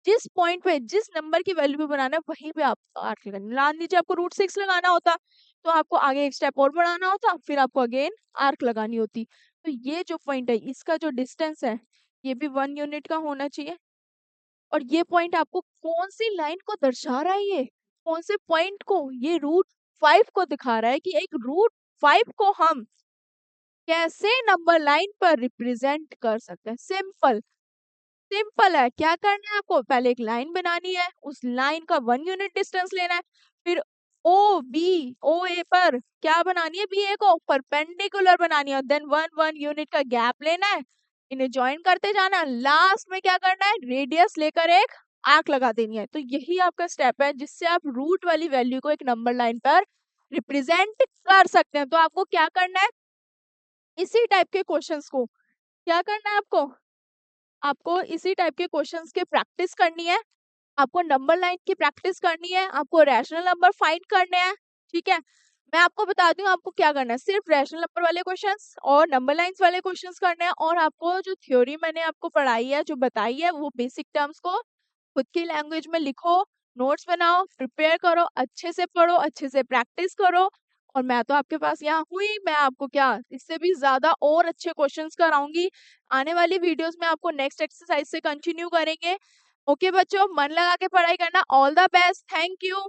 [SPEAKER 1] जिस पॉइंट पे जिस नंबर की वैल्यू पे बनाना है वहीं पे आप आर्क लगाना। मान लीजिए आपको √6 लगाना होता, तो आपको आगे एक स्टेप और बढ़ाना होता, फिर आपको अगेन आर्क लगानी होती। तो ये जो पॉइंट है, इसका जो डिस्टेंस है, ये भी 1 यूनिट का होना चाहिए। और ये पॉइंट आपको कौन सी लाइन को दर्शा रहा है, ये कौन से पॉइंट को, ये √5 को दिखा रहा है कि एक √5 को हम कैसे नंबर लाइन पर रिप्रेजेंट कर सकते हैं। सिंपल, सिंपल है। क्या करना है आपको, पहले एक लाइन बनानी है, उस लाइन का 1 यूनिट डिस्टेंस लेना है, फिर ओ ए पर क्या बनानी है, बी ए को परपेंडिकुलर बनानी है, देन 1 1 यूनिट का गैप लेना है, इन्हें ज्वाइन करते जाना, लास्ट में क्या करना है, रेडियस लेकर एक आर्क लगा देनी है। तो यही आपका स्टेप है जिससे आप रूट वाली वैल्यू को एक नंबर लाइन पर रिप्रेजेंट कर सकते हैं। तो आपको क्या करना है, इसी टाइप के क्वेश्चंस को क्या करना है आपको, आपको इसी टाइप के क्वेश्चंस की प्रैक्टिस करनी है, आपको नंबर लाइन की प्रैक्टिस करनी है, आपको रैशनल नंबर फाइंड करने हैं। ठीक है, मैं आपको बता दूं आपको क्या करना है, सिर्फ रैशनल नंबर वाले क्वेश्चंस और नंबर लाइंस वाले क्वेश्चंस करने हैं, और आपको जो थ्योरी मैंने आपको पढ़ाई है, जो बताई है, वो बेसिक टर्म्स को खुद की लैंग्वेज में लिखो, नोट्स बनाओ, प्रिपेयर करो, अच्छे से पढ़ो, अच्छे से प्रैक्टिस करो। और मैं तो आपके पास यहाँ हुई, मैं आपको क्या इससे भी ज्यादा और अच्छे क्वेश्चंस कराऊंगी। आने वाली वीडियोस में आपको नेक्स्ट एक्सरसाइज से कंटिन्यू करेंगे। ओके बच्चों, मन लगा के पढ़ाई करना। All the best, thank you.